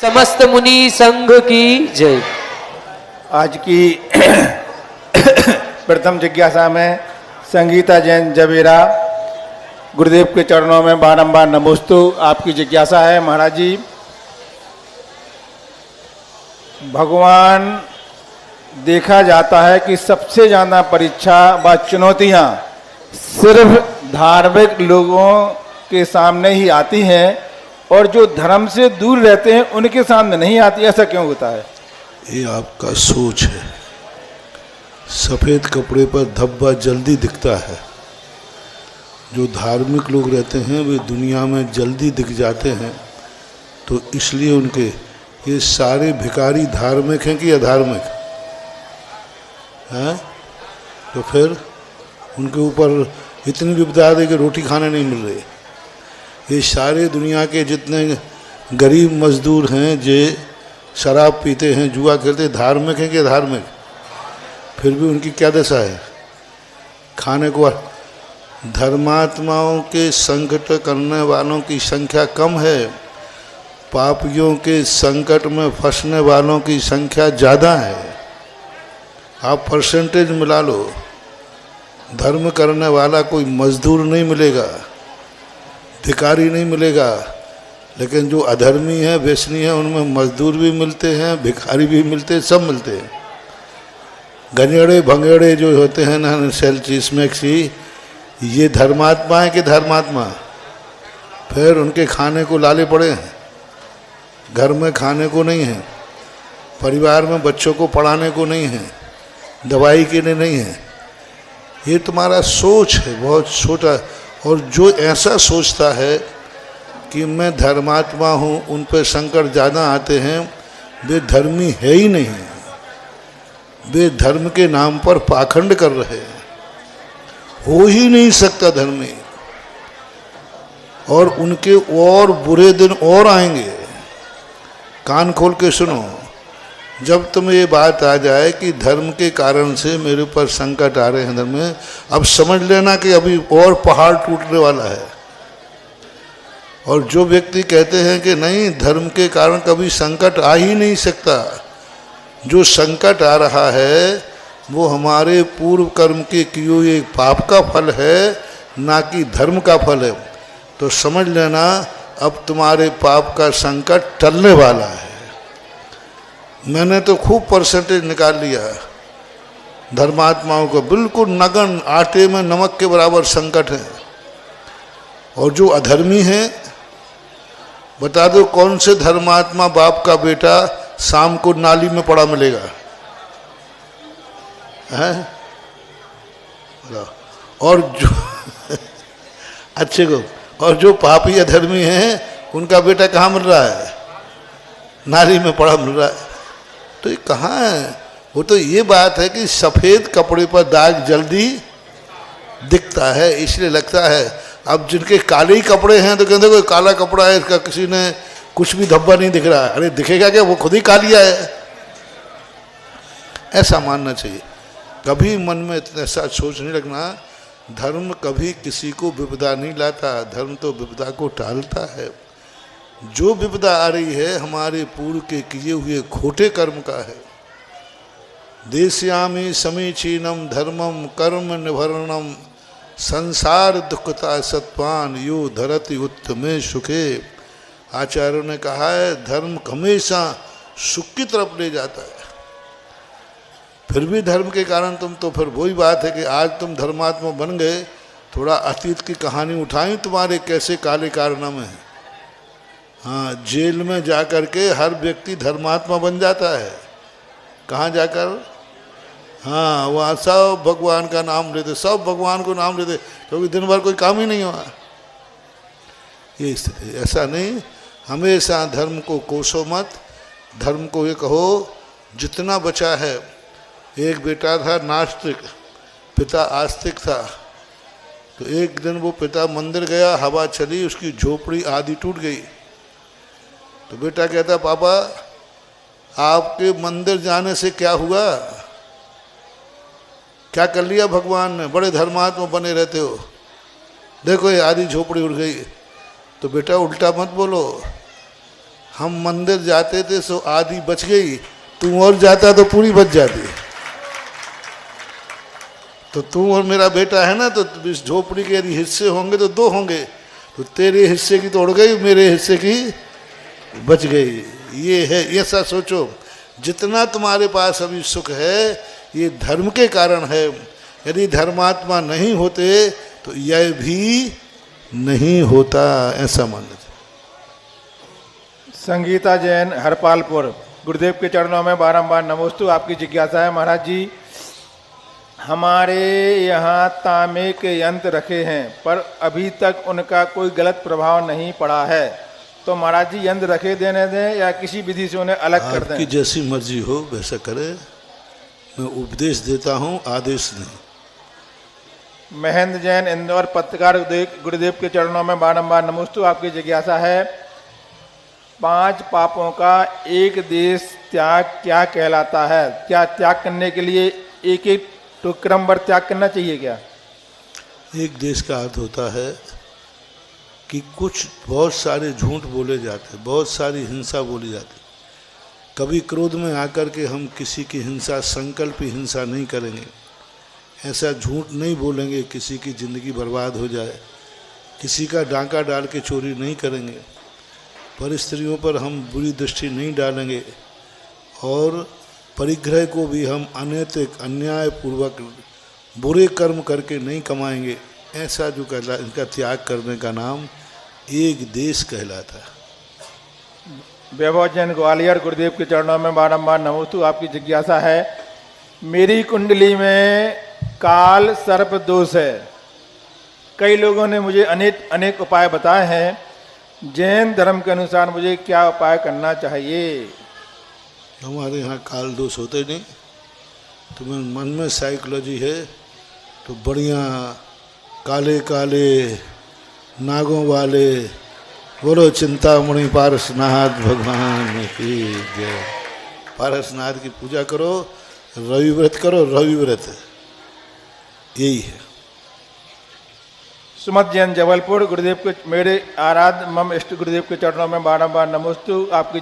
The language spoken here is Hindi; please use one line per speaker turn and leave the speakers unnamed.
समस्त मुनि संघ की जय।
आज की प्रथम जिज्ञासा में संगीता जैन जवेरा गुरुदेव के चरणों में बारंबार नमोस्तु। आपकी जिज्ञासा है महाराज जी, भगवान देखा जाता है कि सबसे ज़्यादा परीक्षा व चुनौतियाँ सिर्फ धार्मिक लोगों के सामने ही आती हैं और जो धर्म से दूर रहते हैं उनके सामने नहीं आती। ऐसा क्यों होता है?
ये आपका सोच है। सफ़ेद कपड़े पर धब्बा जल्दी दिखता है। जो धार्मिक लोग रहते हैं वे दुनिया में जल्दी दिख जाते हैं, तो इसलिए उनके ये सारे भिखारी धार्मिक हैं कि अधार्मिक हैं? तो फिर उनके ऊपर इतनी विपदा है कि रोटी खाने नहीं मिल रही। ये सारे दुनिया के जितने गरीब मजदूर हैं जो शराब पीते हैं, जुआ खेलते हैं, धार्मिक हैं कि अधार्मिक? फिर भी उनकी क्या दशा है? खाने को धर्मात्माओं के संकट करने वालों की संख्या कम है, पापियों के संकट में फंसने वालों की संख्या ज़्यादा है। आप परसेंटेज मिला लो, धर्म करने वाला कोई मजदूर नहीं मिलेगा, भिखारी नहीं मिलेगा, लेकिन जो अधर्मी है, व्यसनी है, उनमें मजदूर भी मिलते हैं, भिखारी भी मिलते हैं, सब मिलते हैं। गंजेड़े भंगेड़े जो होते हैं ना, सेल्ची स्मैक्सी, ये धर्मात्मा है कि धर्मात्मा? फिर उनके खाने को लाले पड़े हैं, घर में खाने को नहीं है, परिवार में बच्चों को पढ़ाने को नहीं है, दवाई के लिए नहीं है। ये तुम्हारा सोच है, बहुत छोटा। और जो ऐसा सोचता है कि मैं धर्मात्मा हूँ, उन पर संकट ज़्यादा आते हैं, वे धर्मी है ही नहीं। वे धर्म के नाम पर पाखंड कर रहे हैं। हो ही नहीं सकता धर्मी। और उनके और बुरे दिन और आएंगे। कान खोल के सुनो, जब तुम्हें ये बात आ जाए कि धर्म के कारण से मेरे ऊपर संकट आ रहे हैं धर्म में, अब समझ लेना कि अभी और पहाड़ टूटने वाला है। और जो व्यक्ति कहते हैं कि नहीं, धर्म के कारण कभी संकट आ ही नहीं सकता, जो संकट आ रहा है वो हमारे पूर्व कर्म के किए हुए पाप का फल है, ना कि धर्म का फल है। तो समझ लेना अब तुम्हारे पाप का संकट टलने वाला है। मैंने तो खूब परसेंटेज निकाल लिया। धर्मात्माओं को बिल्कुल नगन आटे में नमक के बराबर संकट है। और जो अधर्मी हैं, बता दो कौन से धर्मात्मा बाप का बेटा शाम को नाली में पड़ा मिलेगा? हैं? और जो अच्छे को, और जो पापी अधर्मी हैं उनका बेटा कहाँ मिल रहा है? नाली में पड़ा मिल रहा है। तो ये कहाँ है? वो तो ये बात है कि सफ़ेद कपड़े पर दाग जल्दी दिखता है, इसलिए लगता है। अब जिनके काले ही कपड़े हैं तो कहते कोई काला कपड़ा है, इसका किसी ने कुछ भी धब्बा नहीं दिख रहा है। अरे दिखेगा क्या? वो खुद ही कालिया है। ऐसा मानना चाहिए। कभी मन में ऐसा सोच नहीं रखना। धर्म कभी किसी को विपदा नहीं लाता, धर्म तो विपदा को टालता है। जो विपदा आ रही है हमारे पूर्व के किए हुए खोटे कर्म का है। देश्यामी समीचीनम धर्मम कर्म निभरणम संसार दुखता सत्वान यो धरति उत्तमे सुखे। आचार्यों ने कहा है धर्म हमेशा सुख की तरफ ले जाता है। फिर भी धर्म के कारण तुम तो फिर वही बात है कि आज तुम धर्मात्मा बन गए। थोड़ा अतीत की कहानी उठाई तुम्हारे कैसे काले कारनामे हैं। हाँ, जेल में जाकर के हर व्यक्ति धर्मात्मा बन जाता है। कहाँ जाकर? हाँ, वहाँ सब भगवान का नाम लेते, सब भगवान को नाम लेते, क्योंकि दिन भर कोई काम ही नहीं हुआ। ये स्थिति। ऐसा नहीं, हमेशा धर्म को कोसो मत। धर्म को ये कहो जितना बचा है। एक बेटा था नास्तिक, पिता आस्तिक था। तो एक दिन वो पिता मंदिर गया, हवा चली, उसकी झोपड़ी आधी टूट गई। तो बेटा कहता पापा आपके मंदिर जाने से क्या हुआ? क्या कर लिया भगवान ने? बड़े धर्मात्मा बने रहते हो, देखो ये आधी झोपड़ी उड़ गई। तो बेटा उल्टा मत बोलो, हम मंदिर जाते थे सो आधी बच गई, तू और जाता तो पूरी बच जाती। तो तू और मेरा बेटा है ना, तो इस झोपड़ी के यदि हिस्से होंगे तो 2 होंगे, तो तेरे हिस्से की तो उड़ गई, मेरे हिस्से की बच गई। ये है, ऐसा सोचो। जितना तुम्हारे पास अभी सुख है ये धर्म के कारण है। यदि धर्मात्मा नहीं होते तो यह भी नहीं होता, ऐसा मान लेते।
संगीता जैन हरपालपुर, गुरुदेव के चरणों में बारंबार नमोस्तु। आपकी जिज्ञासा है महाराज जी, हमारे यहाँ तांबे के यंत्र रखे हैं पर अभी तक उनका कोई गलत प्रभाव नहीं पड़ा है, तो महाराज जी यंत्र रखे देने दें या किसी विधि से उन्हें अलग कर दें?
आपकी जैसी मर्जी हो वैसा करे, मैं उपदेश देता हूँ, आदेश नहीं।
महेंद्र जैन इंदौर पत्रकार, गुरुदेव के चरणों में बारंबार नमोस्तु। आपकी जिज्ञासा है, 5 पापों का एक देश त्याग क्या कहलाता है? क्या त्याग करने के लिए एक तो क्रमवार त्याग करना चाहिए क्या?
एक देश का अर्थ होता है कि कुछ बहुत सारे झूठ बोले जाते, बहुत सारी हिंसा बोली जाती। कभी क्रोध में आकर के हम किसी की हिंसा, संकल्प हिंसा नहीं करेंगे, ऐसा झूठ नहीं बोलेंगे किसी की ज़िंदगी बर्बाद हो जाए, किसी का डांका डाल के चोरी नहीं करेंगे, पर स्त्रियों पर हम बुरी दृष्टि नहीं डालेंगे, और परिग्रह को भी हम अनैतिक, अन्यायपूर्वक बुरे कर्म करके नहीं कमाएंगे। ऐसा जो कहला, इनका त्याग करने का नाम एक देश कहलाता है।
वैभव जैन ग्वालियर, गुरुदेव के चरणों में बारंबार नमोस्तु। आपकी जिज्ञासा है, मेरी कुंडली में काल सर्प दोष है। कई लोगों ने मुझे अनेक उपाय बताए हैं, जैन धर्म के अनुसार मुझे क्या उपाय करना चाहिए?
हमारे यहाँ काल दोष होते नहीं। तुम्हें मन में साइकोलॉजी है तो बढ़िया काले काले नागों वाले बोलो चिंतामणि पारसनाथ भगवान की जय। पारसनाथ की पूजा करो, रवि व्रत करो, रवि व्रत यही है।
सुमत जैन जबलपुर, गुरुदेव के मेरे आराध्य मम इष्ट गुरुदेव के चरणों में बारंबार नमोस्तु। आपकी